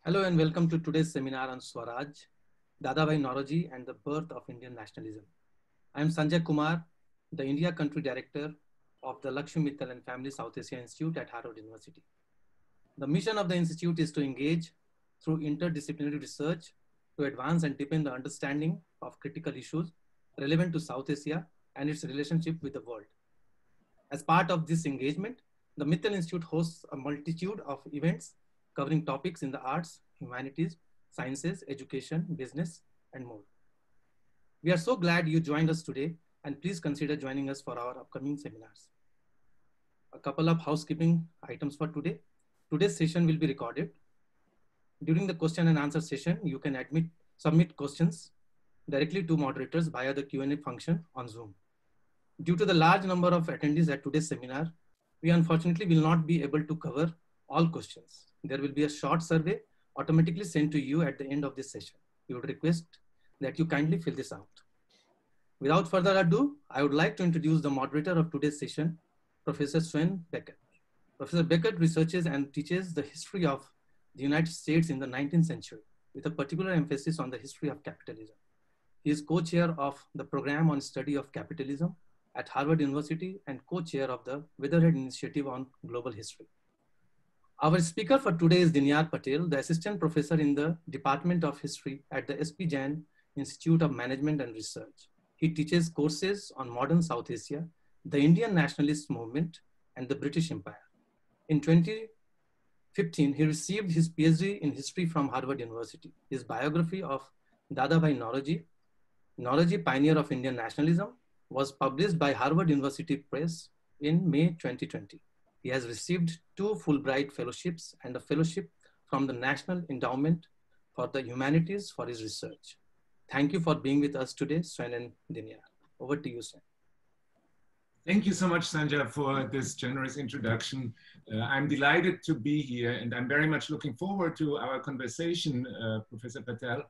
Hello and welcome to today's seminar on Swaraj, Dadabhai Naoroji and the birth of Indian nationalism. I am Sanjay Kumar, the India Country Director of the Lakshmi Mittal and Family South Asia Institute at Harvard University. The mission of the institute is to engage through interdisciplinary research to advance and deepen the understanding of critical issues relevant to South Asia and its relationship with the world. As part of this engagement, the Mittal Institute hosts a multitude of events covering topics in the arts, humanities, sciences, education, business, and more. We are so glad you joined us today, and please consider joining us for our upcoming seminars. A couple of housekeeping items for today. Today's session will be recorded. During the question and answer session, you can submit questions directly to moderators via the Q&A function on Zoom. Due to the large number of attendees at today's seminar, we unfortunately will not be able to cover all questions. There will be a short survey automatically sent to you at the end of this session. We would request that you kindly fill this out. Without further ado, I would like to introduce the moderator of today's session, Professor Sven Beckett. Professor Beckett researches and teaches the history of the United States in the 19th century, with a particular emphasis on the history of capitalism. He is co-chair of the program on study of capitalism at Harvard University and co-chair of the Weatherhead Initiative on Global History. Our speaker for today is Dinyar Patel, the assistant professor in the Department of History at the S.P. Jain Institute of Management and Research. He teaches courses on modern South Asia, the Indian nationalist movement, and the British Empire. In 2015, he received his PhD in history from Harvard University. His biography of Dadabhai Naoroji, Naoroji, Pioneer of Indian Nationalism, was published by Harvard University Press in May 2020. He has received 2 Fulbright fellowships and a fellowship from the National Endowment for the Humanities for his research. Thank you for being with us today, Sven and Dinyar. Over to you, Sven. Thank you so much, Sanjay, for this generous introduction. I'm delighted to be here, and I'm very much looking forward to our conversation, Professor Patel,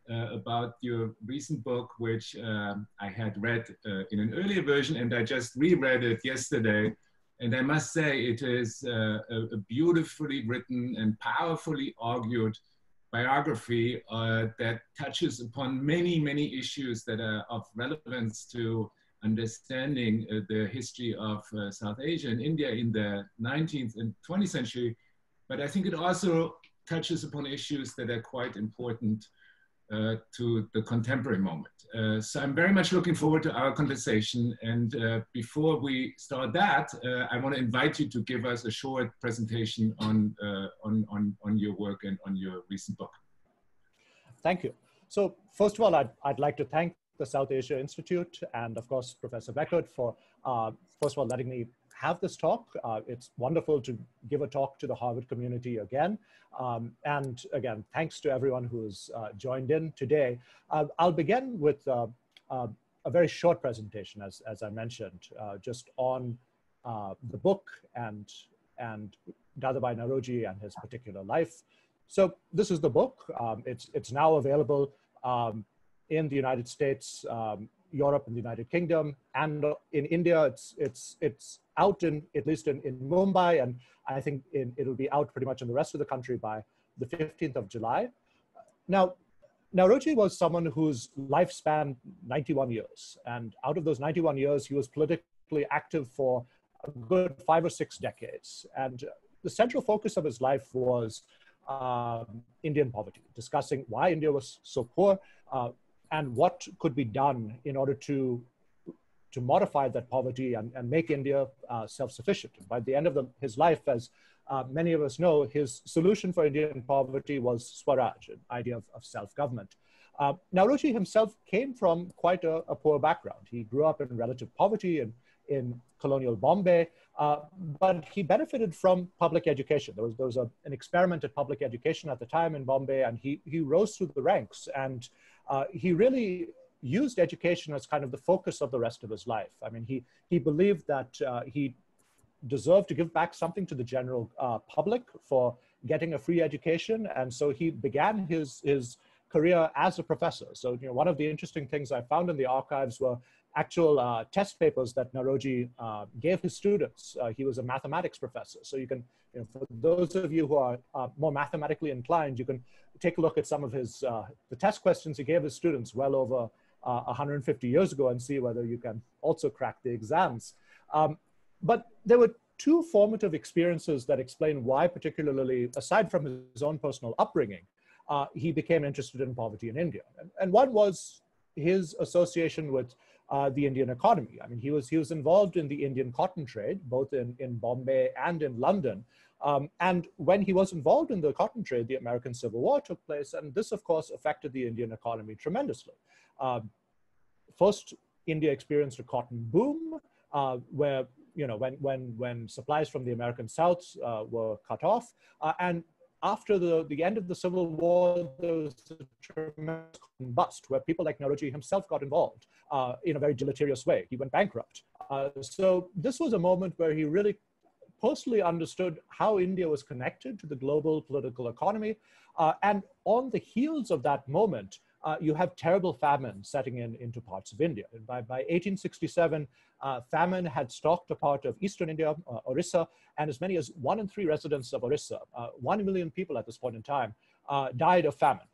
about your recent book, which I had read in an earlier version, and I just reread it yesterday. And I must say, it is a beautifully written and powerfully argued biography that touches upon many, many issues that are of relevance to understanding the history of South Asia and India in the 19th and 20th century. But I think it also touches upon issues that are quite important to the contemporary moment. So I'm very much looking forward to our conversation. And before we start that, I want to invite you to give us a short presentation on your work and on your recent book. Thank you. So first of all, I'd like to thank the South Asia Institute and of course, Professor Beckett for, first of all, letting me have this talk. It's wonderful to give a talk to the Harvard community again. And again, thanks to everyone who's joined in today. I'll begin with a very short presentation, as I mentioned, just on the book and Dadabhai Naoroji and his particular life. So this is the book. It's now available in the United States, Europe and the United Kingdom, and in India, it's out at least in Mumbai, and I think it'll be out pretty much in the rest of the country by the 15th of July. Now, Naoroji was someone whose life spanned 91 years, and out of those 91 years, he was politically active for a good 5 or 6 decades. And the central focus of his life was Indian poverty, discussing why India was so poor, and what could be done in order to modify that poverty and make India self-sufficient. By the end of his life, as many of us know, his solution for Indian poverty was Swaraj, an idea of self-government. Naoroji himself came from quite a poor background. He grew up in relative poverty in colonial Bombay, but he benefited from public education. There was an experiment at public education at the time in Bombay, and he rose through the ranks, and he really used education as kind of the focus of the rest of his life. I mean, he believed that he deserved to give back something to the general public for getting a free education, and so he began his career as a professor. So, one of the interesting things I found in the archives were actual test papers that Naoroji gave his students. He was a mathematics professor. So you can, for those of you who are more mathematically inclined, you can take a look at some of his, the test questions he gave his students well over 150 years ago and see whether you can also crack the exams. But there were two formative experiences that explain why, particularly, aside from his own personal upbringing, he became interested in poverty in India. And one was his association with the Indian economy. I mean, he was involved in the Indian cotton trade, both in Bombay and in London. And when he was involved in the cotton trade, the American Civil War took place, and this, of course, affected the Indian economy tremendously. First, India experienced a cotton boom, where when supplies from the American South were cut off, and after the end of the Civil War, there was a tremendous bust where people like Naoroji himself got involved in a very deleterious way. He went bankrupt. So this was a moment where he really personally understood how India was connected to the global political economy. And on the heels of that moment, you have terrible famine setting into parts of India. And by 1867, famine had stalked a part of eastern India, Orissa, and as many as 1 in 3 residents of Orissa, 1 million people at this point in time, died of famine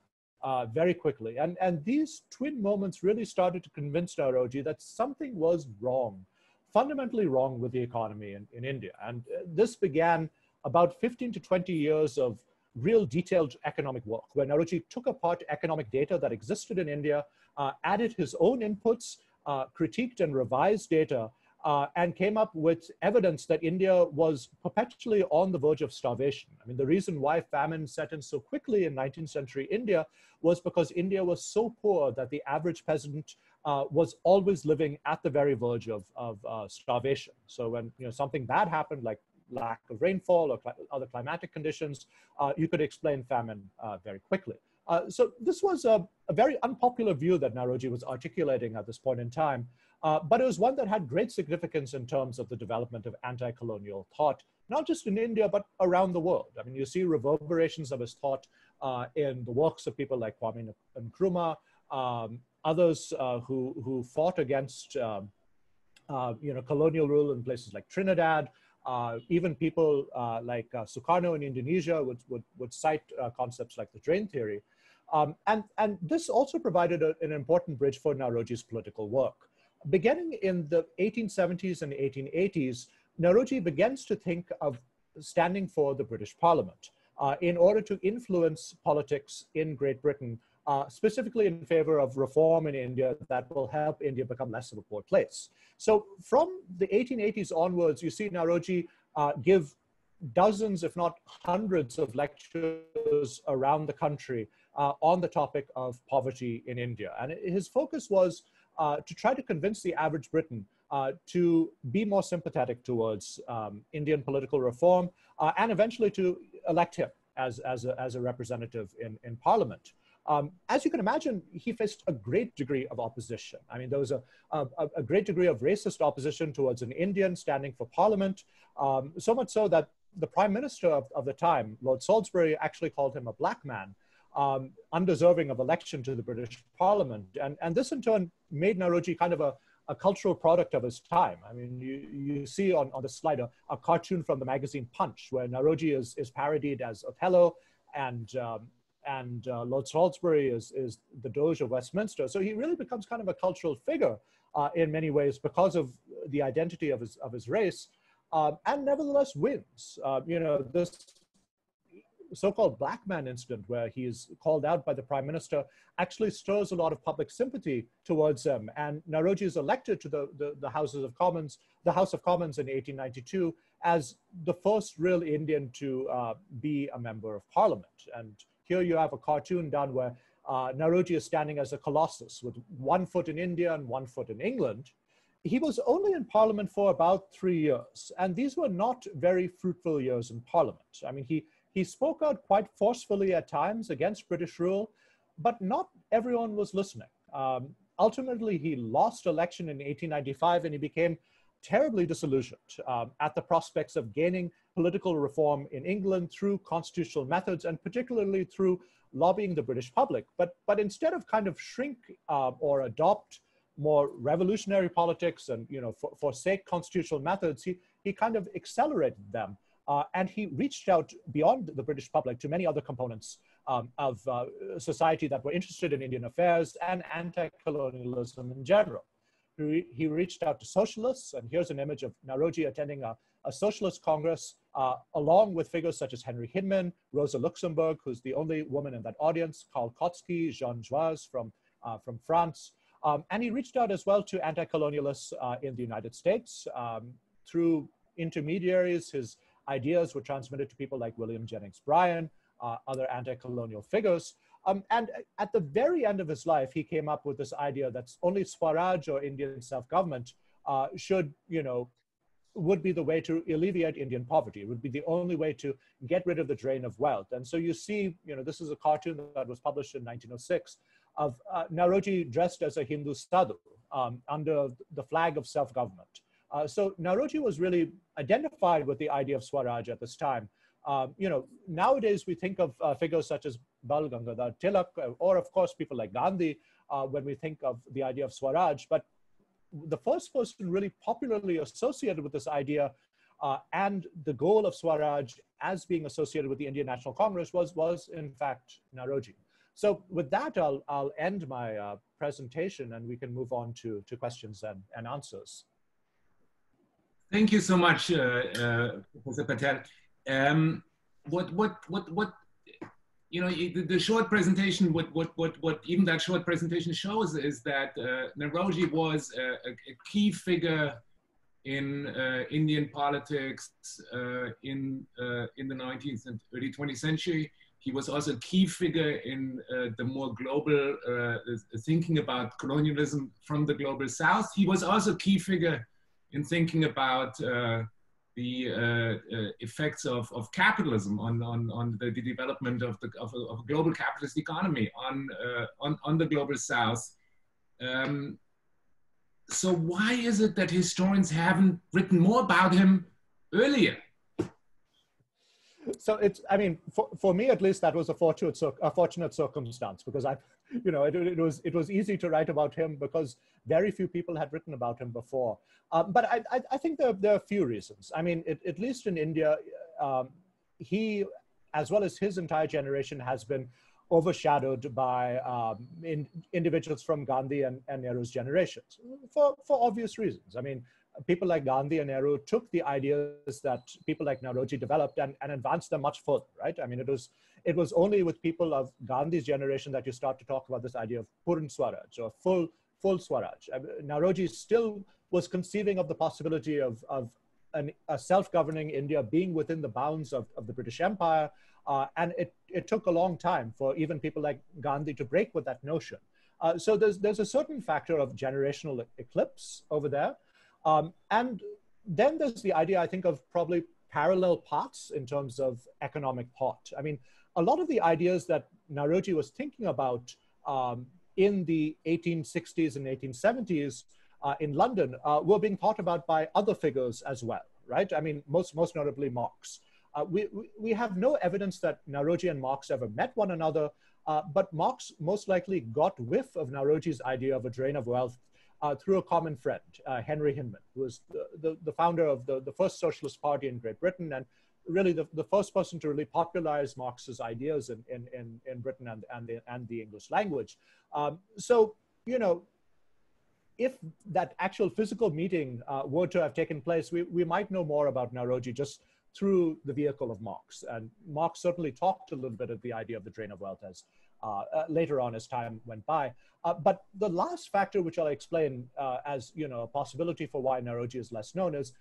very quickly. And these twin moments really started to convince Naoroji that something was wrong, fundamentally wrong with the economy in India. And this began about 15 to 20 years of real detailed economic work, where Naoroji took apart economic data that existed in India, added his own inputs, critiqued and revised data, and came up with evidence that India was perpetually on the verge of starvation. I mean, the reason why famine set in so quickly in 19th century India was because India was so poor that the average peasant was always living at the very verge of starvation. So when something bad happened, like lack of rainfall or other climatic conditions, you could explain famine very quickly. So this was a very unpopular view that Naoroji was articulating at this point in time, but it was one that had great significance in terms of the development of anti-colonial thought, not just in India, but around the world. I mean, you see reverberations of his thought in the works of people like Kwame Nkrumah, others who fought against colonial rule in places like Trinidad. Even people like Sukarno in Indonesia would cite concepts like the drain theory. And this also provided an important bridge for Naoroji's political work. Beginning in the 1870s and 1880s, Naoroji begins to think of standing for the British Parliament in order to influence politics in Great Britain, specifically in favor of reform in India that will help India become less of a poor place. So from the 1880s onwards, you see Naoroji give dozens, if not hundreds, of lectures around the country on the topic of poverty in India. And his focus was to try to convince the average Briton to be more sympathetic towards Indian political reform and eventually to elect him as a representative in Parliament. As you can imagine, he faced a great degree of opposition. I mean, there was a great degree of racist opposition towards an Indian standing for Parliament, so much so that the Prime Minister of the time, Lord Salisbury, actually called him a black man, undeserving of election to the British Parliament. And this in turn made Naoroji kind of a cultural product of his time. I mean, you see on the slide a cartoon from the magazine Punch, where Naoroji is parodied as Othello, and Lord Salisbury is the Doge of Westminster. So he really becomes kind of a cultural figure in many ways because of the identity of his race, and nevertheless wins. This so-called black man incident, where he is called out by the Prime Minister, actually stirs a lot of public sympathy towards him. And Naoroji is elected to the House of Commons in 1892 as the first real Indian to be a member of Parliament. And here you have a cartoon done where Naoroji is standing as a colossus with 1 foot in India and 1 foot in England. He was only in Parliament for about 3 years, and these were not very fruitful years in Parliament. I mean, he spoke out quite forcefully at times against British rule, but not everyone was listening. Ultimately, he lost election in 1895, and he became terribly disillusioned at the prospects of gaining political reform in England through constitutional methods, and particularly through lobbying the British public. But instead of kind of shrink or adopt more revolutionary politics and, forsake constitutional methods, he kind of accelerated them. And he reached out beyond the British public to many other components of society that were interested in Indian affairs and anti-colonialism in general. He reached out to socialists, and here's an image of Naoroji attending a socialist congress, along with figures such as Henry Hinman, Rosa Luxemburg, who's the only woman in that audience, Karl Kautsky, Jean Joise from France. And he reached out as well to anti-colonialists in the United States. Through intermediaries, his ideas were transmitted to people like William Jennings Bryan, other anti-colonial figures. And at the very end of his life, he came up with this idea that only Swaraj, or Indian self-government, would be the way to alleviate Indian poverty. It would be the only way to get rid of the drain of wealth. And so you see, this is a cartoon that was published in 1906 of Naoroji dressed as a Hindu sadhu under the flag of self-government. So Naoroji was really identified with the idea of Swaraj at this time. Nowadays we think of figures such as Bal Gangadhar Tilak, or of course people like Gandhi, when we think of the idea of Swaraj. But the first person really popularly associated with this idea and the goal of Swaraj as being associated with the Indian National Congress was in fact Naoroji. So with that, I'll end my presentation, and we can move on to questions and answers. Thank you so much, Professor Patel. The short presentation, what even that short presentation shows is that Naoroji was a key figure in Indian politics in the 19th and early 20th century. He was also a key figure in the more global thinking about colonialism from the global south. He was also a key figure in thinking about the effects of capitalism on the development of a global capitalist economy on the global south. So why is it that historians haven't written more about him earlier? So for me at least, that was a fortunate circumstance, because it was easy to write about him because very few people had written about him before. But I think there are a few reasons. At least in India, he, as well as his entire generation, has been overshadowed by individuals from Gandhi and Nehru's generations for obvious reasons. People like Gandhi and Nehru took the ideas that people like Naoroji developed and advanced them much further, right? It was only with people of Gandhi's generation that you start to talk about this idea of Purn Swaraj, or full Swaraj. Naoroji still was conceiving of the possibility of a self-governing India being within the bounds of the British Empire, and it took a long time for even people like Gandhi to break with that notion. So there's a certain factor of generational eclipse over there. And then there's the idea, I think, of probably parallel paths in terms of economic thought. A lot of the ideas that Naoroji was thinking about in the 1860s and 1870s in London were being thought about by other figures as well, right? Most notably Marx. We have no evidence that Naoroji and Marx ever met one another, but Marx most likely got whiff of Naoroji's idea of a drain of wealth through a common friend, Henry Hinman, who was the founder of the first Socialist Party in Great Britain, and really the first person to really popularize Marx's ideas in Britain and the English language. So, if that actual physical meeting were to have taken place, we might know more about Naoroji just through the vehicle of Marx. And Marx certainly talked a little bit of the idea of the drain of wealth as later on as time went by. But the last factor, which I'll explain as a possibility for why Naoroji is less known, is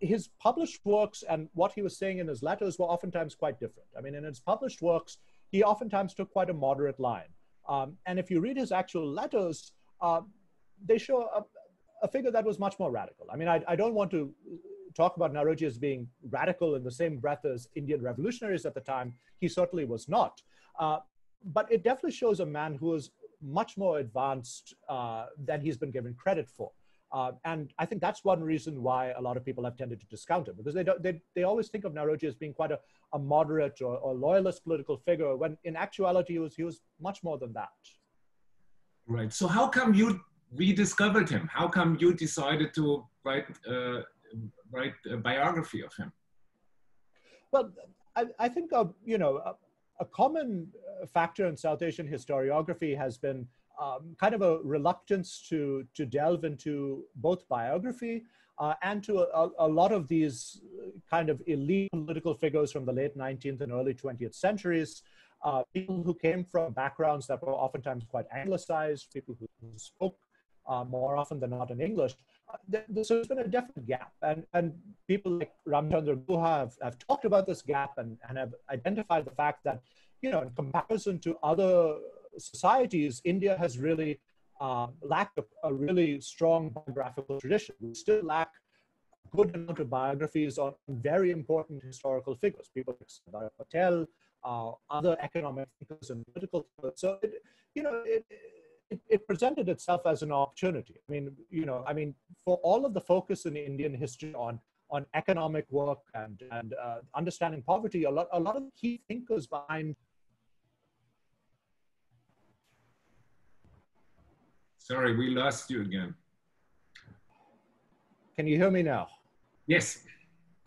his published works and what he was saying in his letters were oftentimes quite different. In his published works, he oftentimes took quite a moderate line. And if you read his actual letters, they show a figure that was much more radical. I don't want to talk about Naoroji as being radical in the same breath as Indian revolutionaries at the time. He certainly was not. But it definitely shows a man who is much more advanced than he's been given credit for. And I think that's one reason why a lot of people have tended to discount him, because they always think of Naoroji as being quite a moderate or loyalist political figure, when in actuality he was much more than that. Right. So how come you rediscovered him? How come you decided to write a biography of him? Well, I think a common factor in South Asian historiography has been kind of a reluctance to delve into both biography and to a lot of these kind of elite political figures from the late 19th and early 20th centuries, people who came from backgrounds that were oftentimes quite anglicized, people who spoke more often than not in English. So there's been a definite gap, and people like Ramchandra Guha have talked about this gap and have identified the fact that, in comparison to other societies, India has really lacked a really strong biographical tradition. We still lack a good amount of biographies on very important historical figures, people like Sardar Patel, other economic thinkers and political thinkers. So it presented itself as an opportunity. I mean, for all of the focus in Indian history on economic work and understanding poverty, a lot of key thinkers behind. Sorry, we lost you again. Can you hear me now? Yes.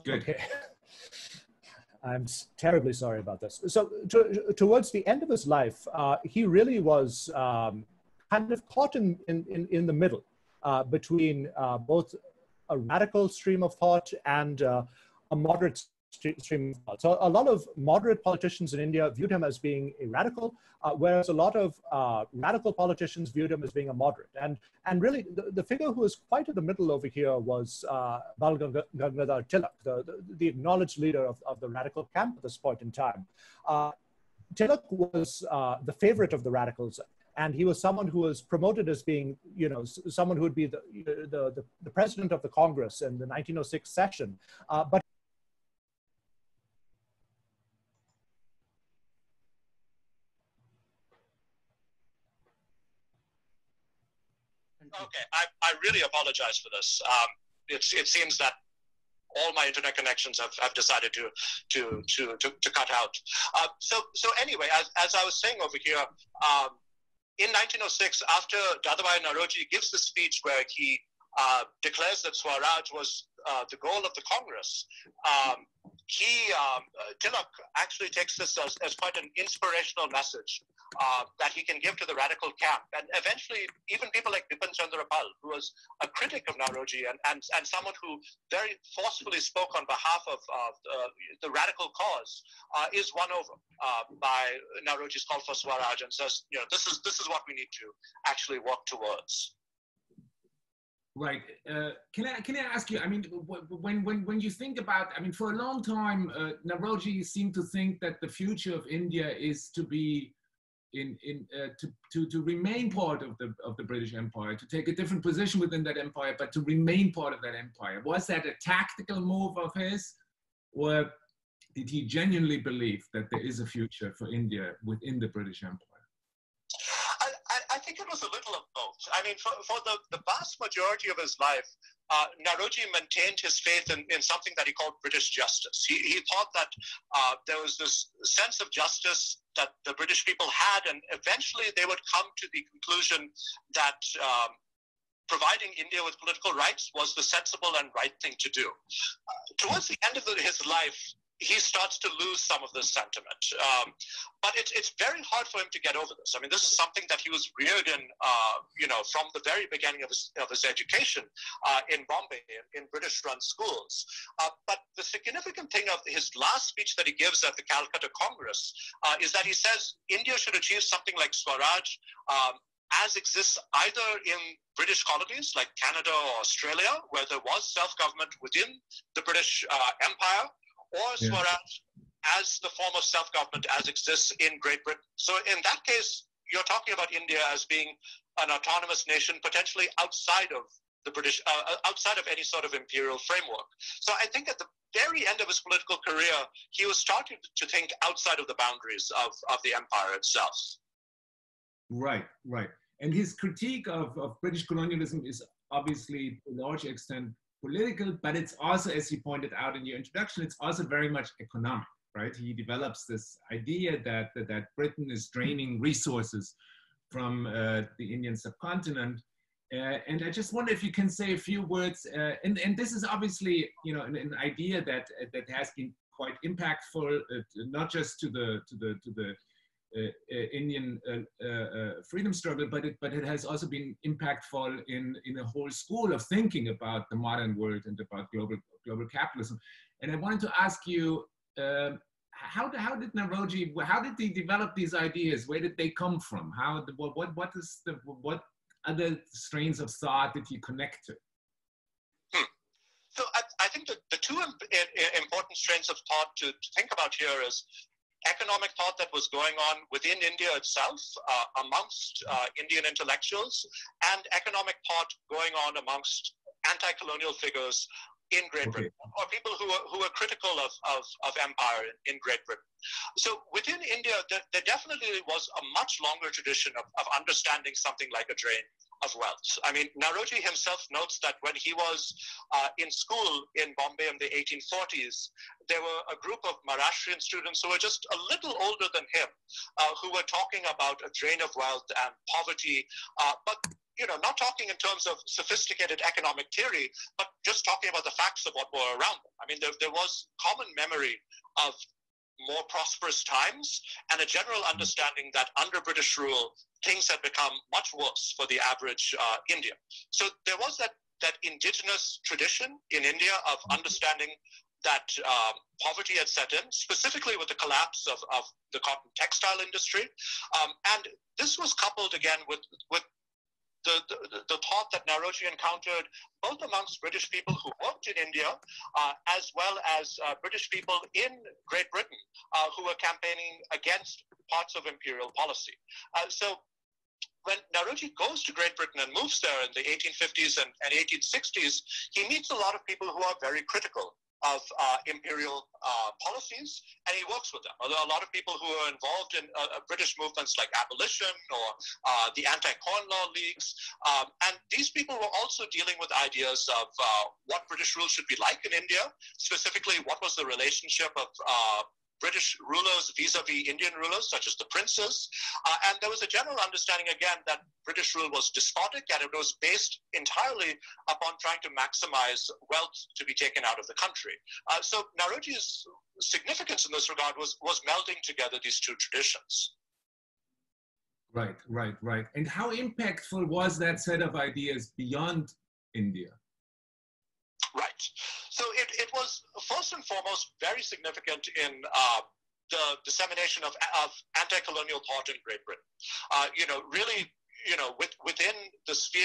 Good. Okay. I'm terribly sorry about this. So towards the end of his life, he really was kind of caught in the middle between both a radical stream of thought and a moderate stream of thought. So a lot of moderate politicians in India viewed him as being a radical, whereas a lot of radical politicians viewed him as being a moderate. And really, the figure who was quite in the middle over here was Bal Gangadhar Tilak, the acknowledged leader of the radical camp at this point in time. Tilak was the favorite of the radicals. And he was someone who was promoted as being, someone who would be the president of the Congress in the 1906 session. But okay, I really apologize for this. It seems that all my internet connections have decided to cut out. So anyway, as I was saying over here. In 1906, after Dadabhai Naoroji gives the speech where he declares that Swaraj was the goal of the Congress, Tilak actually takes this as quite an inspirational message that he can give to the radical camp. And eventually, even people like Bipin Chandra Pal, who was a critic of Naoroji and someone who very forcefully spoke on behalf of the radical cause, is won over by Naoroji's call for Swaraj and says, this is what we need to actually work towards. Right. Can I ask you? I mean, when you think about, for a long time, Naoroji seemed to think that the future of India is to be to remain part of the British Empire, to take a different position within that empire, but to remain part of that empire. Was that a tactical move of his, or did he genuinely believe that there is a future for India within the British Empire? I think it was a little of both. I mean, for the vast majority of his life, Naoroji maintained his faith in something that he called British justice. He thought that there was this sense of justice that the British people had, and eventually they would come to the conclusion that providing India with political rights was the sensible and right thing to do. Towards the end of his life, he starts to lose some of this sentiment. But it's very hard for him to get over this. I mean, this is something that he was reared in, from the very beginning of his education in Bombay, in British-run schools. But the significant thing of his last speech that he gives at the Calcutta Congress is that he says India should achieve something like Swaraj as exists either in British colonies like Canada or Australia, where there was self-government within the British Empire, or Swaraj as the form of self-government as exists in Great Britain. So in that case, you're talking about India as being an autonomous nation, potentially outside of the British, outside of any sort of imperial framework. So I think at the very end of his political career, he was starting to think outside of the boundaries of the empire itself. Right, right. And his critique of British colonialism is obviously to a large extent political, but it's also, as you pointed out in your introduction, it's also very much economic, right? He develops this idea that Britain is draining resources from the Indian subcontinent, And I just wonder if you can say a few words. And this is obviously, you know, an idea that has been quite impactful, not just to the Indian freedom struggle, but it has also been impactful in a whole school of thinking about the modern world and about global capitalism. And I wanted to ask you, how did Naoroji, how did he develop these ideas? Where did they come from? What other strains of thought did he connect to? So I think that the two important strains of thought to think about here is economic thought that was going on within India itself, amongst Indian intellectuals, and economic thought going on amongst anti-colonial figures in Great Britain, or people who were critical of empire in Great Britain. So within India, there definitely was a much longer tradition of understanding something like a drain of wealth. I mean, Naoroji himself notes that when he was in school in Bombay in the 1840s, there were a group of Maharashtrian students who were just a little older than him, who were talking about a drain of wealth and poverty, but you know, not talking in terms of sophisticated economic theory, but just talking about the facts of what were around them. I mean, there was common memory of more prosperous times and a general understanding that under British rule, things had become much worse for the average Indian. So there was that indigenous tradition in India of understanding that poverty had set in, specifically with the collapse of the cotton textile industry. And this was coupled again with the thought that Naoroji encountered both amongst British people who worked in India, as well as British people in Great Britain who were campaigning against parts of imperial policy. So when Naoroji goes to Great Britain and moves there in the 1850s and 1860s, he meets a lot of people who are very critical of imperial policies, and he works with them. There are a lot of people who are involved in British movements like abolition or the anti-corn law leagues, and these people were also dealing with ideas of what British rule should be like in India, specifically what was the relationship of British rulers vis-a-vis Indian rulers, such as the princes. And there was a general understanding, again, that British rule was despotic and it was based entirely upon trying to maximize wealth to be taken out of the country. So Naoroji's significance in this regard was melding together these two traditions. Right. And how impactful was that set of ideas beyond India? Right. So it was first and foremost very significant in the dissemination of anti-colonial thought in Great Britain. You know, really, you know, within the sphere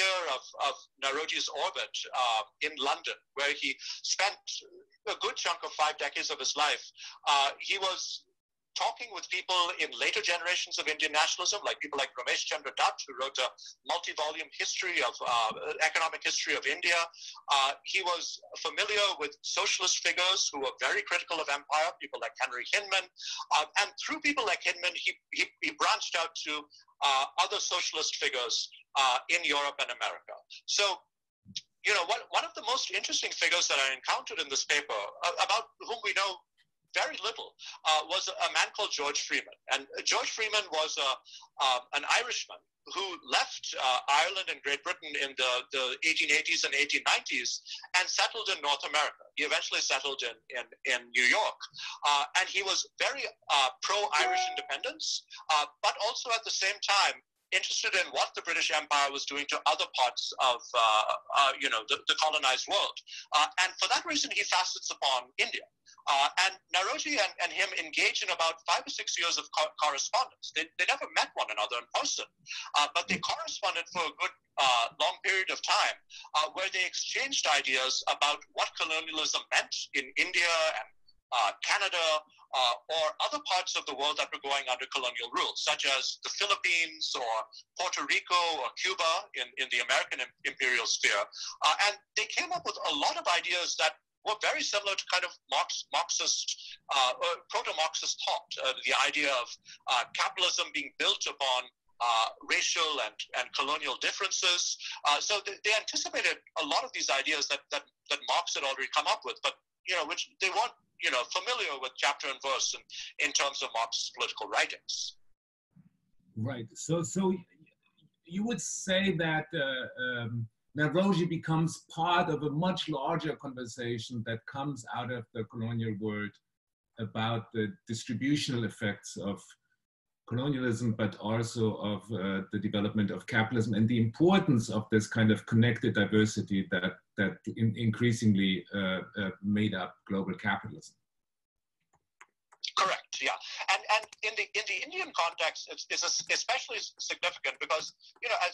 of Naoroji's orbit in London, where he spent a good chunk of 5 decades of his life, he was talking with people in later generations of Indian nationalism, like people like Ramesh Chandra Dutt, who wrote a multi-volume history of economic history of India. He was familiar with socialist figures who were very critical of empire, people like Henry Hinman. And through people like Hinman, he branched out to other socialist figures in Europe and America. So, you know, one of the most interesting figures that I encountered in this paper, about whom we know very little, was a man called George Freeman. And George Freeman was an Irishman who left Ireland and Great Britain in the 1880s and 1890s and settled in North America. He eventually settled in New York. And he was very pro-Irish independence, but also at the same time interested in what the British Empire was doing to other parts of you know, the colonized world. And for that reason, he facets upon India. And Naoroji and him engaged in about 5 or 6 years of correspondence. They never met one another in person, but they corresponded for a good long period of time, where they exchanged ideas about what colonialism meant in India and Canada, or other parts of the world that were going under colonial rule, such as the Philippines or Puerto Rico or Cuba in the American imperial sphere. And they came up with a lot of ideas that were very similar to kind of Marxist, proto-Marxist thought, the idea of capitalism being built upon racial and colonial differences. So they anticipated a lot of these ideas that Marx had already come up with, but you know, which they weren't, you know, familiar with chapter and verse in terms of Marx's political writings. Right. So you would say that Naoroji becomes part of a much larger conversation that comes out of the colonial world about the distributional effects of colonialism, but also of the development of capitalism and the importance of this kind of connected diversity that increasingly made up global capitalism. Correct. Yeah, and in the Indian context, it's especially significant because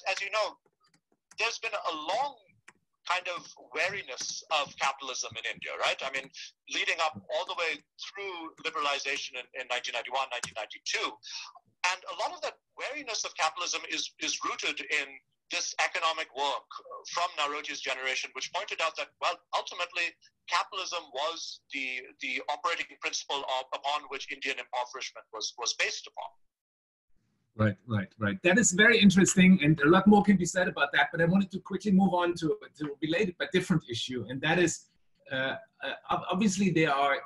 as you know, there's been a long kind of wariness of capitalism in India, right? I mean, leading up all the way through liberalization in 1991, 1992. And a lot of that wariness of capitalism is rooted in this economic work from Naoroji's generation, which pointed out that, well, ultimately, capitalism was the operating principle upon which Indian impoverishment was based upon. Right. That is very interesting, and a lot more can be said about that. But I wanted to quickly move on to a related but different issue, and that is obviously there are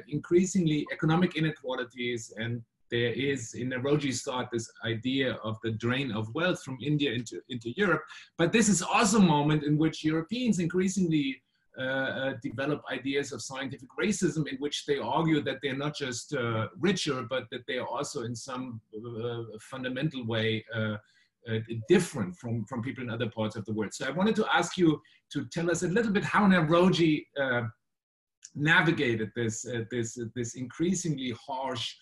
increasingly economic inequalities, and there is, in Naoroji's thought, this idea of the drain of wealth from India into Europe. But this is also a moment in which Europeans increasingly develop ideas of scientific racism, in which they argue that they're not just richer, but that they are also in some fundamental way different from people in other parts of the world. So I wanted to ask you to tell us a little bit how Naoroji navigated this increasingly harsh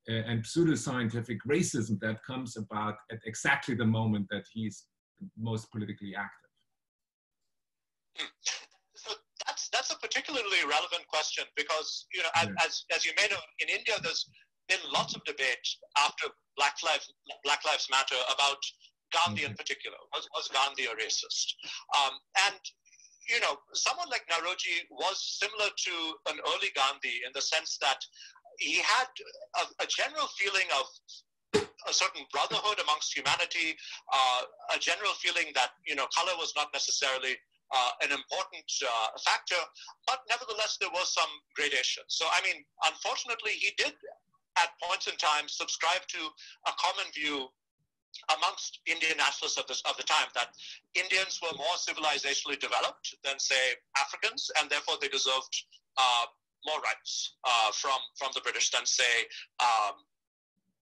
and pseudoscientific racism that comes about at exactly the moment that he's most politically active. So that's a particularly relevant question because, as you may know, in India, there's been lots of debate after Black Lives Matter about Gandhi in particular. Was Gandhi a racist? And someone like Naoroji was similar to an early Gandhi in the sense that he had a general feeling of a certain brotherhood amongst humanity, a general feeling that color was not necessarily an important factor, but nevertheless there was some gradation. So I mean, unfortunately, he did at points in time subscribe to a common view amongst Indian nationalists of the time that Indians were more civilizationally developed than, say, Africans, and therefore they deserved more rights from the British than, say,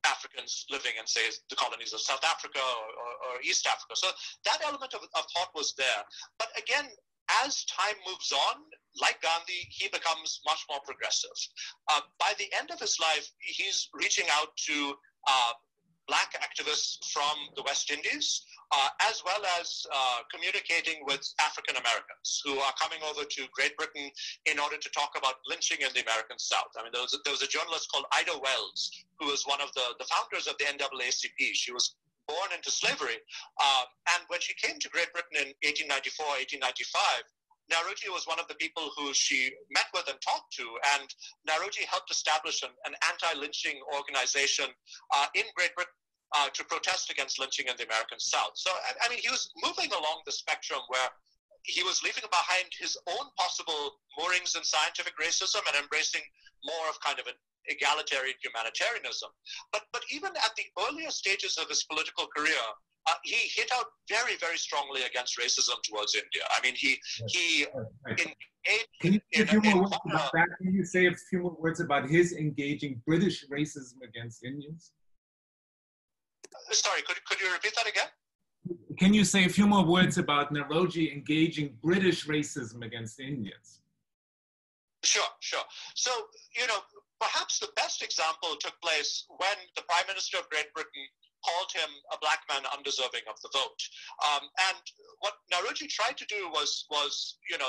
Africans living in, say, the colonies of South Africa or East Africa. So that element of thought was there. But again, as time moves on, like Gandhi, he becomes much more progressive. By the end of his life, he's reaching out to Black activists from the West Indies, as well as communicating with African Americans who are coming over to Great Britain in order to talk about lynching in the American South. I mean, there was a journalist called Ida Wells, who was one of the founders of the NAACP. She was born into slavery. And when she came to Great Britain in 1894, 1895, Naoroji was one of the people who she met with and talked to, and Naoroji helped establish an anti-lynching organization in Great Britain to protest against lynching in the American South. So, I mean, he was moving along the spectrum where he was leaving behind his own possible moorings in scientific racism and embracing more of kind of an egalitarian humanitarianism. But even at the earlier stages of his political career, he hit out very, very strongly against racism towards India. I mean, he Can you say a few more words about his engaging British racism against Indians? Sorry, could you repeat that again? Can you say a few more words about Naoroji engaging British racism against Indians? Sure. So, perhaps the best example took place when the Prime Minister of Great Britain called him a black man undeserving of the vote. And what Naoroji tried to do was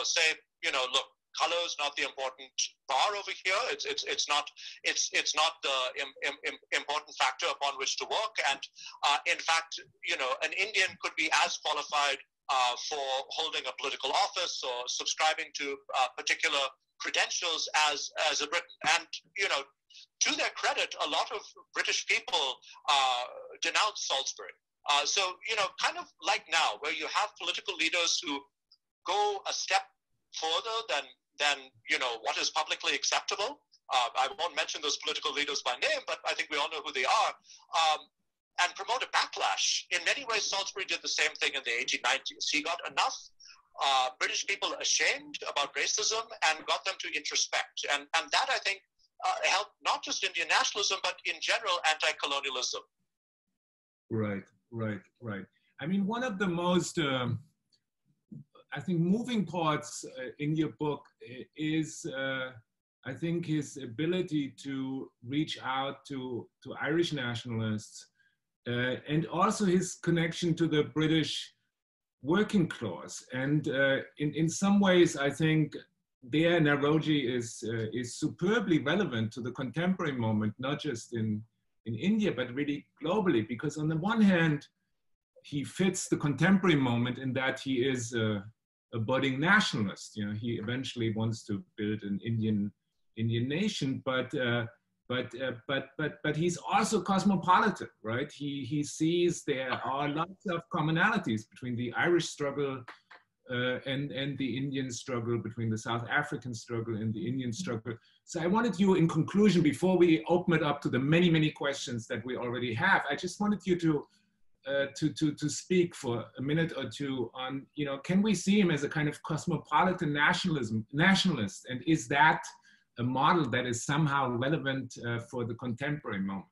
say, look, color is not the important bar over here. It's not the important factor upon which to work. And in fact, an Indian could be as qualified for holding a political office or subscribing to particular credentials as a Briton. And to their credit, a lot of British people denounced Salisbury. So kind of like now, where you have political leaders who go a step further than what is publicly acceptable. I won't mention those political leaders by name, but I think we all know who they are. and promote a backlash. In many ways, Salisbury did the same thing in the 1890s. He got enough British people ashamed about racism and got them to introspect. And that, I think, helped not just Indian nationalism, but in general, anti-colonialism. Right. I mean, one of the most, I think, moving parts in your book is, I think, his ability to reach out to Irish nationalists, and also his connection to the British working class. And in some ways, I think there Naoroji is superbly relevant to the contemporary moment, not just in India, but really globally, because on the one hand, he fits the contemporary moment in that he is a budding nationalist. You know, he eventually wants to build an Indian nation, but he's also cosmopolitan, right? He sees there are lots of commonalities between the Irish struggle and the Indian struggle, between the South African struggle and the Indian struggle. So I wanted you, in conclusion, before we open it up to the many questions that we already have, I just wanted you to speak for a minute or two on, you know, can we see him as a kind of cosmopolitan nationalist, and is that a model that is somehow relevant for the contemporary moment?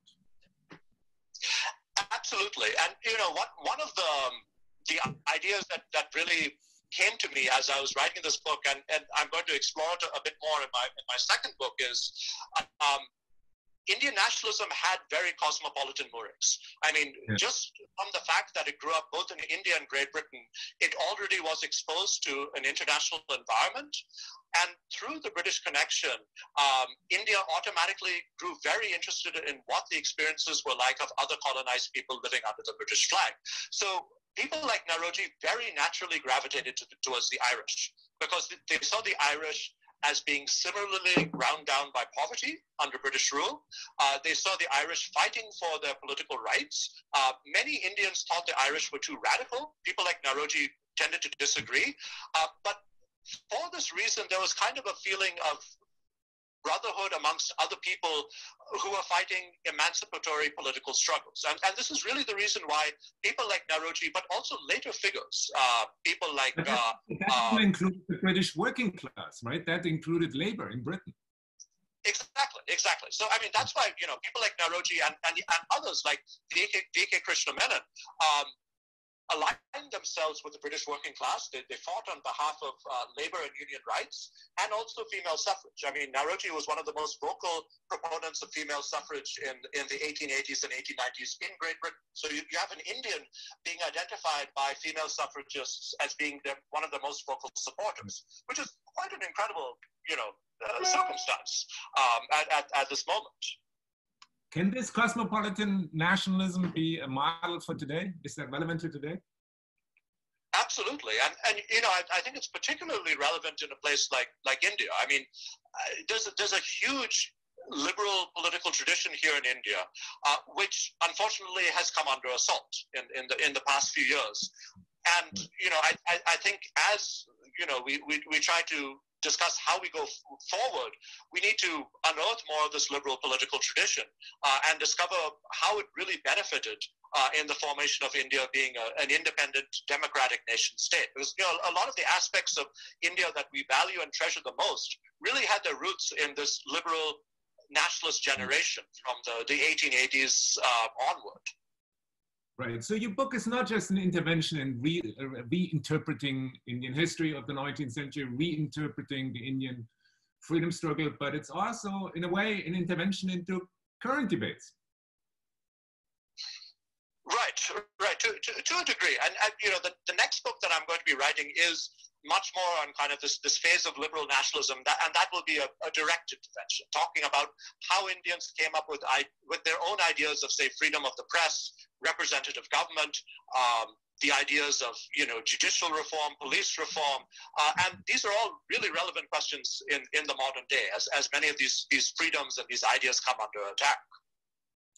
Absolutely. And, you know, one of the ideas that really came to me as I was writing this book, and I'm going to explore it a bit more in my second book, is Indian nationalism had very cosmopolitan moorings. I mean, just from the fact that it grew up both in India and Great Britain, it already was exposed to an international environment. And through the British connection, India automatically grew very interested in what the experiences were like of other colonized people living under the British flag. So people like Naoroji very naturally gravitated towards the Irish, because they saw the Irish as being similarly ground down by poverty under British rule. They saw the Irish fighting for their political rights. Many Indians thought the Irish were too radical. People like Naoroji tended to disagree. But for this reason, there was kind of a feeling of brotherhood amongst other people who are fighting emancipatory political struggles. And this is really the reason why people like Naoroji, but also later figures, people like... that included the British working class, right? That included labor in Britain. Exactly. So, I mean, that's why, you know, people like Naoroji and others like V.K. Krishna Menon aligned themselves with the British working class. They fought on behalf of labor and union rights, and also female suffrage. I mean, Naoroji was one of the most vocal proponents of female suffrage in the 1880s and 1890s in Great Britain. So you have an Indian being identified by female suffragists as being one of the most vocal supporters, which is quite an incredible, you know, circumstance at this moment. Can this cosmopolitan nationalism be a model for today? Is that relevant to today? Absolutely. And you know, I think it's particularly relevant in a place like India. I mean, there's a huge liberal political tradition here in India, which unfortunately has come under assault in the past few years. And, you know, I think as, you know, we try to discuss how we go forward, we need to unearth more of this liberal political tradition and discover how it really benefited in the formation of India being an independent democratic nation state. Because, you know, a lot of the aspects of India that we value and treasure the most really had their roots in this liberal nationalist generation from the 1880s onward. Right. So your book is not just an intervention in reinterpreting Indian history of the 19th century, reinterpreting the Indian freedom struggle, but it's also, in a way, an intervention into current debates. Right. To a degree. And you know, the next book that I'm going to be writing is much more on kind of this phase of liberal nationalism, and that will be a direct intervention, talking about how Indians came up with their own ideas of, say, freedom of the press, representative government, the ideas of, you know, judicial reform, police reform, and these are all really relevant questions in the modern day, as many of these freedoms and these ideas come under attack.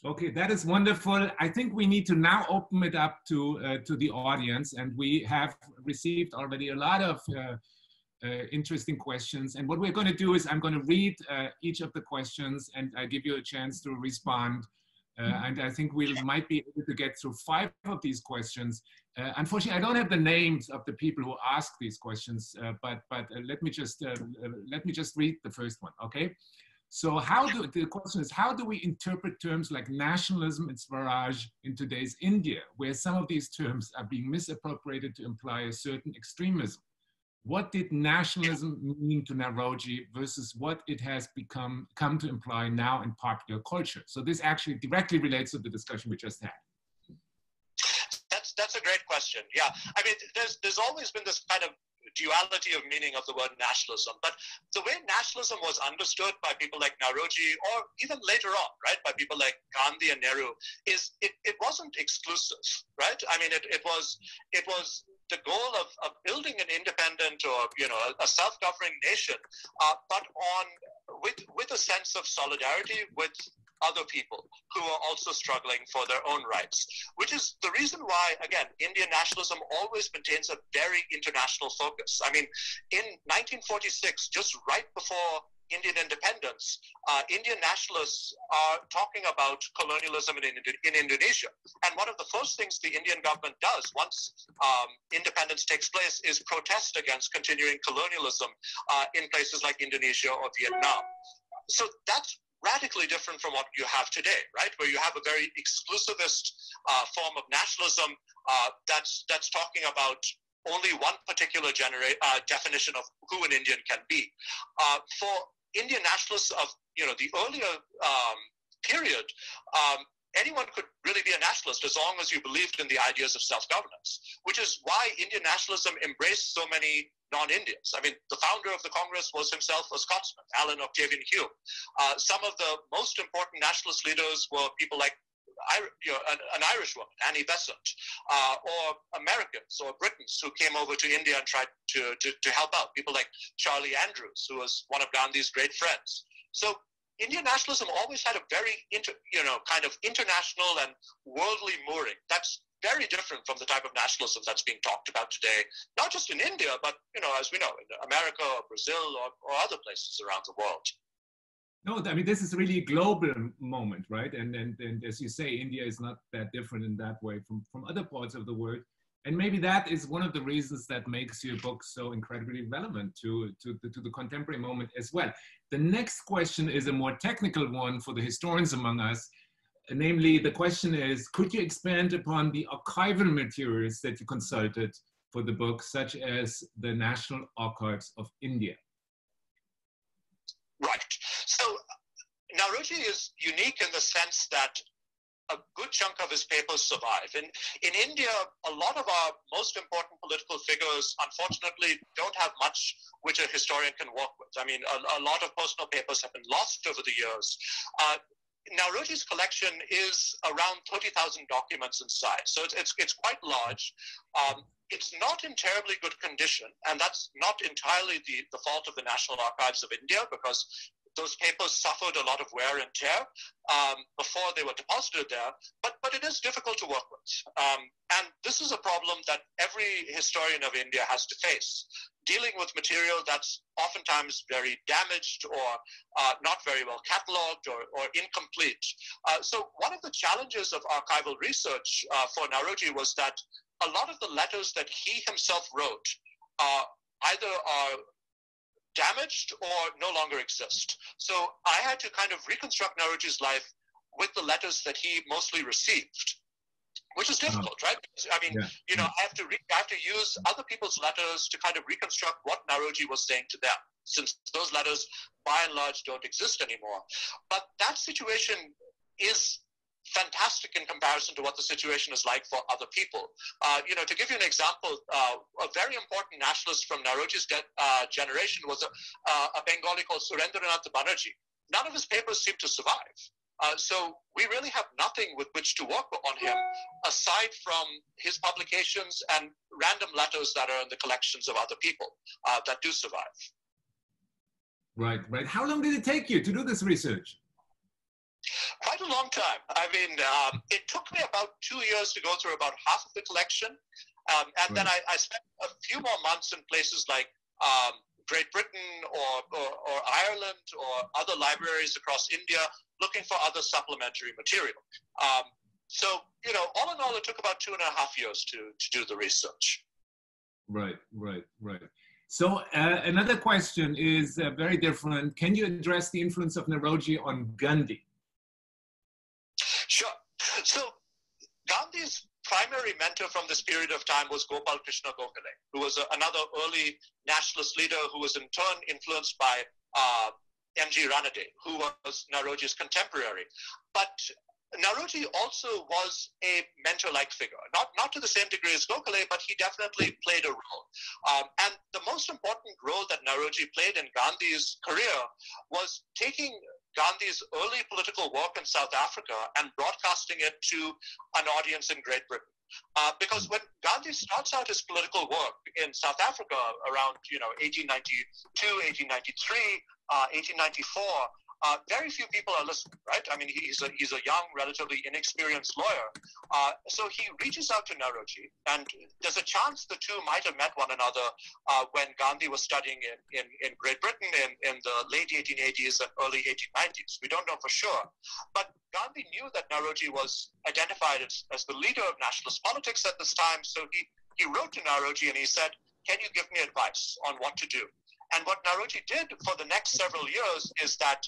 Okay, that is wonderful. I think we need to now open it up to the audience, and we have received already a lot of interesting questions. And what we're going to do is I'm going to read each of the questions, and I give you a chance to respond And I think we might be able to get through 5 of these questions. Unfortunately, I don't have the names of the people who ask these questions, but let me just read the first one, okay? So the question is, how do we interpret terms like nationalism and Swaraj in today's India, where some of these terms are being misappropriated to imply a certain extremism? What did nationalism mean to Naoroji versus what it has come to imply now in popular culture? So this actually directly relates to the discussion we just had. That's a great question. Yeah, I mean, there's always been this kind of duality of meaning of the word nationalism, but the way nationalism was understood by people like Naoroji, or even later on, right, by people like Gandhi and Nehru, is it wasn't exclusive, right? I mean, it was the goal of building an independent or a self-governing nation, but with a sense of solidarity with other people who are also struggling for their own rights, which is the reason why, again, Indian nationalism always maintains a very international focus. I mean, in 1946, just right before Indian independence, Indian nationalists are talking about colonialism in Indonesia. And one of the first things the Indian government does once independence takes place is protest against continuing colonialism in places like Indonesia or Vietnam. So that's radically different from what you have today, right? Where you have a very exclusivist form of nationalism that's talking about only one particular definition of who an Indian can be. For Indian nationalists of the earlier period, anyone could really be a nationalist as long as you believed in the ideas of self-governance, which is why Indian nationalism embraced so many non-Indians. I mean, the founder of the Congress was himself a Scotsman, Alan Octavian Hume. Some of the most important nationalist leaders were people like an Irish woman, Annie Besant, or Americans or Britons who came over to India and tried to help out. People like Charlie Andrews, who was one of Gandhi's great friends. So Indian nationalism always had a very kind of international and worldly mooring. That's very different from the type of nationalism that's being talked about today, not just in India, but as we know, in America or Brazil or other places around the world. No, I mean, this is really a global moment, right? And as you say, India is not that different in that way from other parts of the world. And maybe that is one of the reasons that makes your book so incredibly relevant to the contemporary moment as well. The next question is a more technical one for the historians among us. Namely, the question is, could you expand upon the archival materials that you consulted for the book, such as the National Archives of India? Right. So Naoroji is unique in the sense that a good chunk of his papers survive. In India, a lot of our most important political figures, unfortunately, don't have much which a historian can work with. I mean, a lot of personal papers have been lost over the years. Naoroji's collection is around 30,000 documents in size, so it's quite large. It's not in terribly good condition, and that's not entirely the fault of the National Archives of India, because those papers suffered a lot of wear and tear before they were deposited there, but it is difficult to work with. And this is a problem that every historian of India has to face, dealing with material that's oftentimes very damaged or not very well cataloged or incomplete. So one of the challenges of archival research for Naoroji was that a lot of the letters that he himself wrote either are damaged or no longer exist. So I had to kind of reconstruct Naoroji's life with the letters that he mostly received, which is difficult, right? Because, I mean, I have to use other people's letters to kind of reconstruct what Naoroji was saying to them, since those letters, by and large, don't exist anymore. But that situation is fantastic in comparison to what the situation is like for other people. To give you an example, a very important nationalist from Naoroji's generation was a Bengali called Surendranath Banerjee. None of his papers seem to survive. So we really have nothing with which to work on him, aside from his publications and random letters that are in the collections of other people that do survive. Right. How long did it take you to do this research? Quite a long time. I mean, it took me about 2 years to go through about half of the collection. And then I spent a few more months in places like Great Britain or Ireland or other libraries across India looking for other supplementary material. So, all in all, it took about 2.5 years to do the research. Right. So another question is very different. Can you address the influence of Naoroji on Gandhi? Sure. So Gandhi's primary mentor from this period of time was Gopal Krishna Gokula, who was another early nationalist leader who was in turn influenced by M.G. Ranade, who was Naoroji's contemporary. But Naoroji also was a mentor-like figure, not to the same degree as Gokula, but he definitely played a role. And the most important role that Naoroji played in Gandhi's career was taking Gandhi's early political work in South Africa and broadcasting it to an audience in Great Britain. Because when Gandhi starts out his political work in South Africa around 1892, 1893, 1894, very few people are listening, right? I mean, he's a young, relatively inexperienced lawyer. So he reaches out to Naoroji, and there's a chance the two might have met one another when Gandhi was studying in Great Britain in the late 1880s and early 1890s. We don't know for sure. But Gandhi knew that Naoroji was identified as the leader of nationalist politics at this time. So he wrote to Naoroji and he said, "Can you give me advice on what to do?" And what Naoroji did for the next several years is that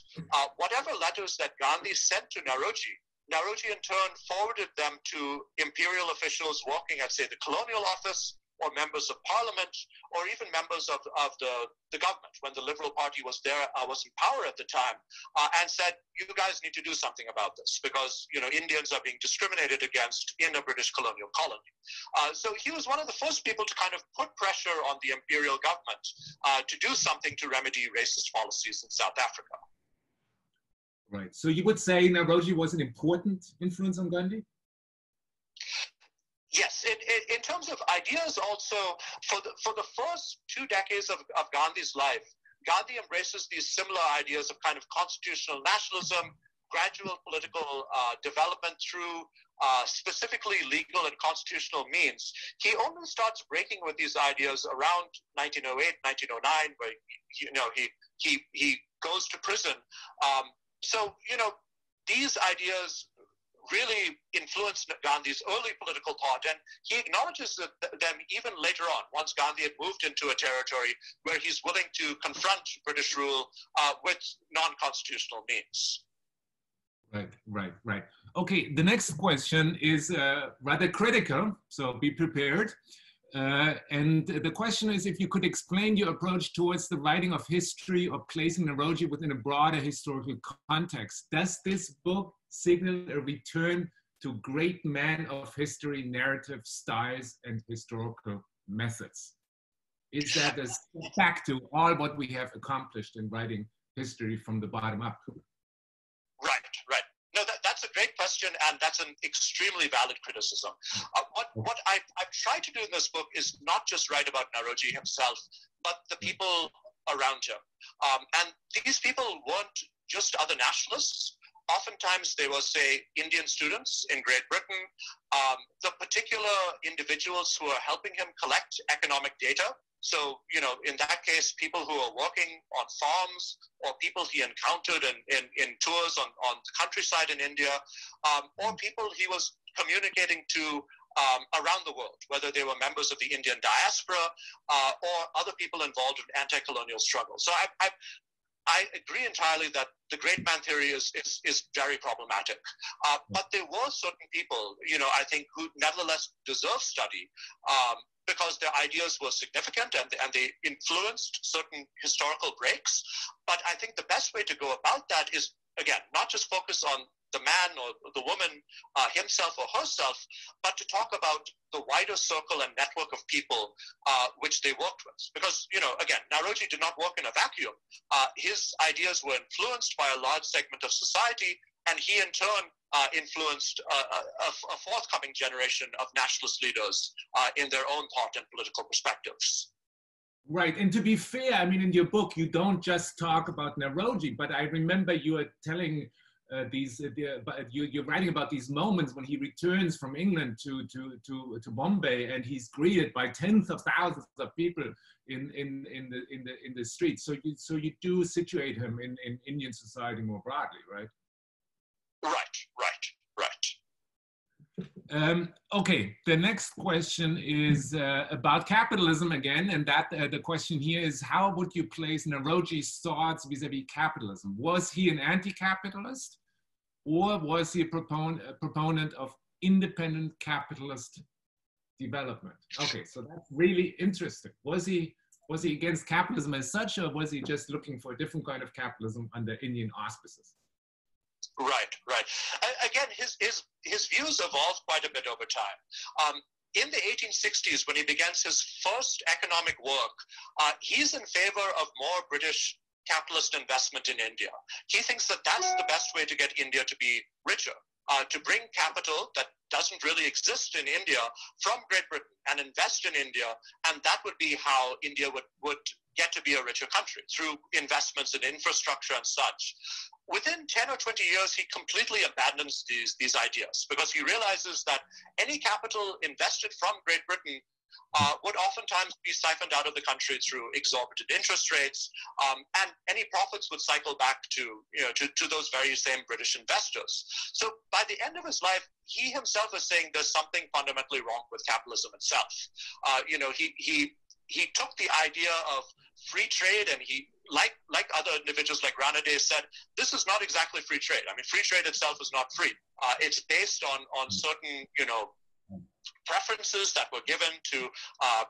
whatever letters that Gandhi sent to Naoroji in turn forwarded them to imperial officials working at, say, the colonial office, or members of parliament, or even members of the government when the Liberal Party was in power at the time, and said, "You guys need to do something about this because Indians are being discriminated against in a British colonial colony." So he was one of the first people to kind of put pressure on the imperial government to do something to remedy racist policies in South Africa. Right. So you would say Naoroji was an important influence on Gandhi? Yes, in terms of ideas also, for the first 2 decades of Gandhi's life, Gandhi embraces these similar ideas of kind of constitutional nationalism, gradual political development through specifically legal and constitutional means. He only starts breaking with these ideas around 1908, 1909, where he goes to prison. So these ideas really influenced Gandhi's early political thought, and he acknowledges them even later on, once Gandhi had moved into a territory where he's willing to confront British rule with non-constitutional means. Right. Okay, the next question is rather critical, so be prepared. And the question is if you could explain your approach towards the writing of history or placing Naoroji within a broader historical context. Does this book signal a return to great men of history, narrative styles, and historical methods? Is that a step back to all what we have accomplished in writing history from the bottom up? Right. No, that's a great question, and that's an extremely valid criticism. What I've tried to do in this book is not just write about Naoroji himself, but the people around him. And these people weren't just other nationalists. Oftentimes they were, say, Indian students in Great Britain, the particular individuals who are helping him collect economic data. So, in that case, people who are working on farms, or people he encountered in tours on the countryside in India, or people he was communicating to around the world, whether they were members of the Indian diaspora or other people involved in anti-colonial struggle. So I agree entirely that the great man theory is very problematic. But there were certain people, I think, who nevertheless deserve study because their ideas were significant and they influenced certain historical breaks. But I think the best way to go about that is, again, not just focus on the man or the woman himself or herself, but to talk about the wider circle and network of people which they worked with. Because, again, Naoroji did not work in a vacuum. His ideas were influenced by a large segment of society, and he in turn influenced a forthcoming generation of nationalist leaders in their own thought and political perspectives. Right, and to be fair, I mean, in your book, you don't just talk about Naoroji, but I remember you were telling you're writing about these moments when he returns from England to Bombay, and he's greeted by tens of thousands of people in the streets. So you do situate him in Indian society more broadly, right? Right. Okay, the next question is about capitalism again, and that the question here is, how would you place Naoroji's thoughts vis-a-vis capitalism? Was he an anti-capitalist, or was he a proponent of independent capitalist development? Okay, so that's really interesting. Was he against capitalism as such, or was he just looking for a different kind of capitalism under Indian auspices? Right. Again, his views evolved quite a bit over time. In the 1860s, when he begins his first economic work, he's in favor of more British capitalist investment in India. He thinks that that's the best way to get India to be richer, to bring capital that doesn't really exist in India from Great Britain and invest in India, and that would be how India would get to be a richer country, through investments in infrastructure and such. Within 10 or 20 years, he completely abandons these ideas, because he realizes that any capital invested from Great Britain would oftentimes be siphoned out of the country through exorbitant interest rates, and any profits would cycle back to those very same British investors. So by the end of his life, he himself is saying there's something fundamentally wrong with capitalism itself. He took the idea of free trade, and he, like other individuals like Ranade said, this is not exactly free trade. I mean, free trade itself is not free. It's based on certain, preferences that were given to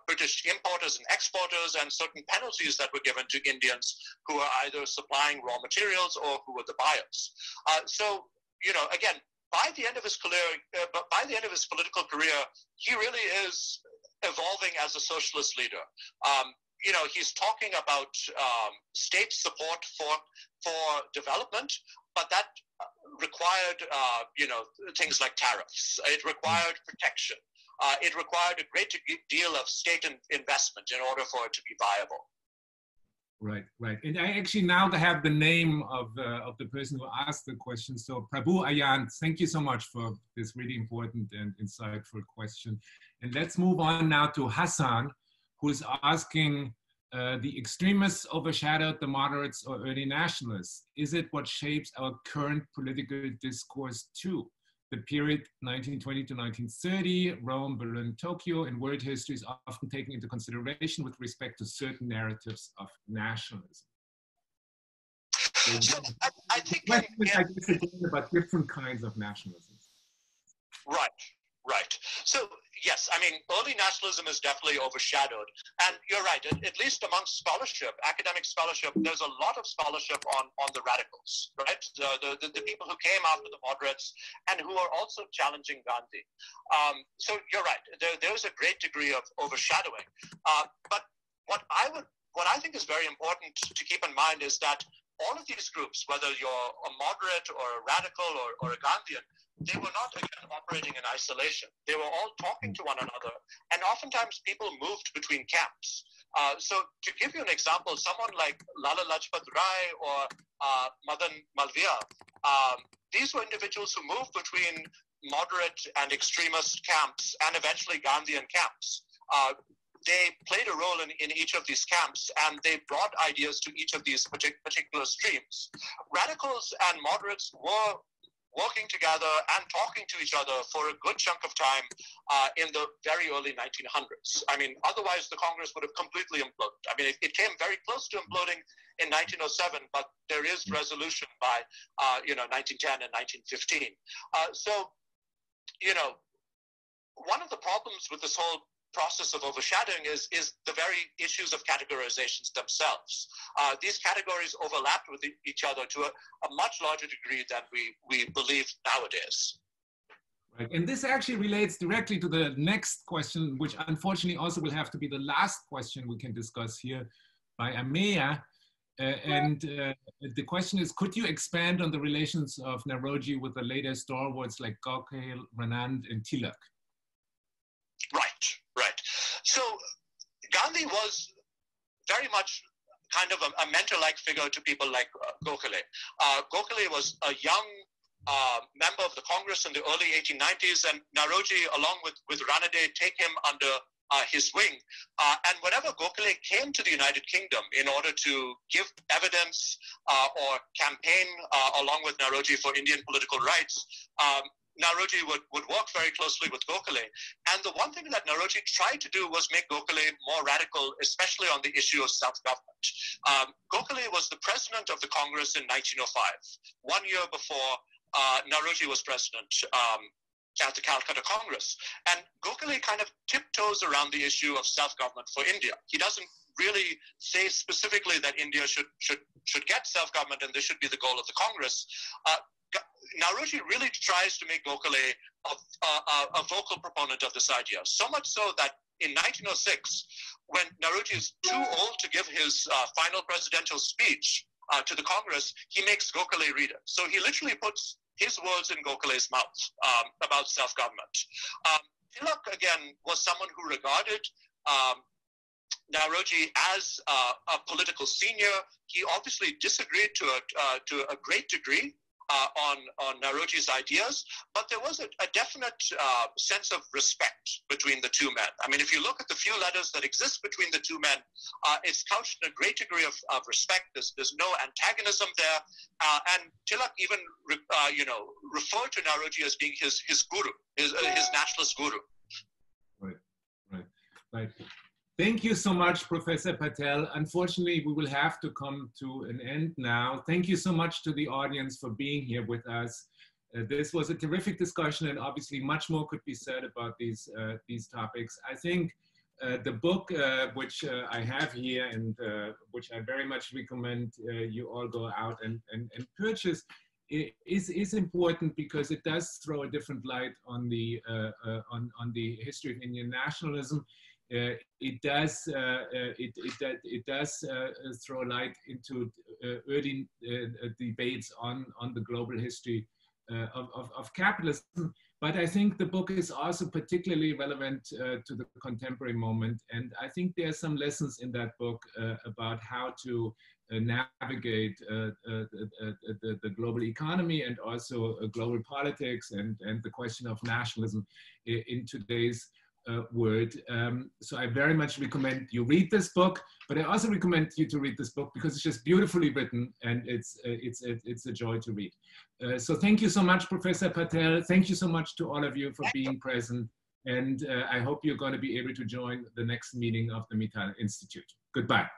British importers and exporters, and certain penalties that were given to Indians who are either supplying raw materials or who were the buyers. Again, by the end of his political career, he really is evolving as a socialist leader. He's talking about state support for development, but that required, things like tariffs. It required protection. It required a great deal of state investment in order for it to be viable. Right. And I actually now have the name of the person who asked the question. So Prabhu Ayant, thank you so much for this really important and insightful question. And let's move on now to Hassan, who's asking, the extremists overshadowed the moderates or early nationalists. Is it what shapes our current political discourse too? The period 1920 to 1930, Rome, Berlin, Tokyo, and world history is often taken into consideration with respect to certain narratives of nationalism. So I think I guess again about different kinds of nationalisms. Right. So yes, I mean, early nationalism is definitely overshadowed. And you're right, at least amongst scholarship, academic scholarship, there's a lot of scholarship on the radicals, right? The people who came after the moderates and who are also challenging Gandhi. So you're right, there's a great degree of overshadowing. But what I think is very important to keep in mind is that all of these groups, whether you're a moderate or a radical or a Gandhian, they were not, again, operating in isolation. They were all talking to one another, and oftentimes people moved between camps. So to give you an example, someone like Lala Lajpat Rai or Madan Malviya, these were individuals who moved between moderate and extremist camps and eventually Gandhian camps. They played a role in each of these camps, and they brought ideas to each of these particular streams. Radicals and moderates were working together and talking to each other for a good chunk of time in the very early 1900s. I mean, otherwise the Congress would have completely imploded. I mean, it came very close to imploding in 1907, but there is resolution by 1910 and 1915. One of the problems with this whole process of overshadowing is the very issues of categorizations themselves. These categories overlap with each other to a much larger degree than we believe nowadays. Right, and this actually relates directly to the next question, which unfortunately also will have to be the last question we can discuss here by Ameya. The question is, could you expand on the relations of Naoroji with the later stalwarts like Gokula, Ranand, and Tilak? Right. So Gandhi was very much kind of a mentor-like figure to people like Gokula. Gokula was a young member of the Congress in the early 1890s, and Naoroji, along with Ranade, take him under his wing. And whenever Gokula came to the United Kingdom in order to give evidence or campaign along with Naoroji for Indian political rights, Naoroji would work very closely with Gokula. And the one thing that Naoroji tried to do was make Gokula more radical, especially on the issue of self-government. Gokula was the president of the Congress in 1905, 1 year before Naoroji was president at the Calcutta Congress. And Gokula kind of tiptoes around the issue of self-government for India. He doesn't really say specifically that India should get self-government and this should be the goal of the Congress. Naoroji really tries to make Gokula a vocal proponent of this idea, so much so that in 1906, when Naoroji is too old to give his final presidential speech to the Congress, he makes Gokula read it. So he literally puts his words in Gokula's mouth about self-government. Tilak, again, was someone who regarded Naoroji as a political senior. He obviously disagreed to a great degree on Naoroji's ideas, but there was a definite sense of respect between the two men. I mean, if you look at the few letters that exist between the two men, it's couched in a great degree of respect. There's no antagonism there, and Tilak even referred to Naoroji as being his guru, his nationalist guru. Right. Thank you so much, Professor Patel. Unfortunately, we will have to come to an end now. Thank you so much to the audience for being here with us. This was a terrific discussion, and obviously much more could be said about these topics. I think the book which I have here and which I very much recommend you all go out and purchase is important because it does throw a different light on the history of Indian nationalism. It does throw light into early debates on the global history of capitalism. But I think the book is also particularly relevant to the contemporary moment. And I think there are some lessons in that book about how to navigate the global economy and also global politics and the question of nationalism in today's word. So I very much recommend you read this book, but I also recommend you to read this book because it's just beautifully written and it's a joy to read. So thank you so much, Professor Patel. Thank you so much to all of you for being present. And I hope you're going to be able to join the next meeting of the Mittal Institute. Goodbye.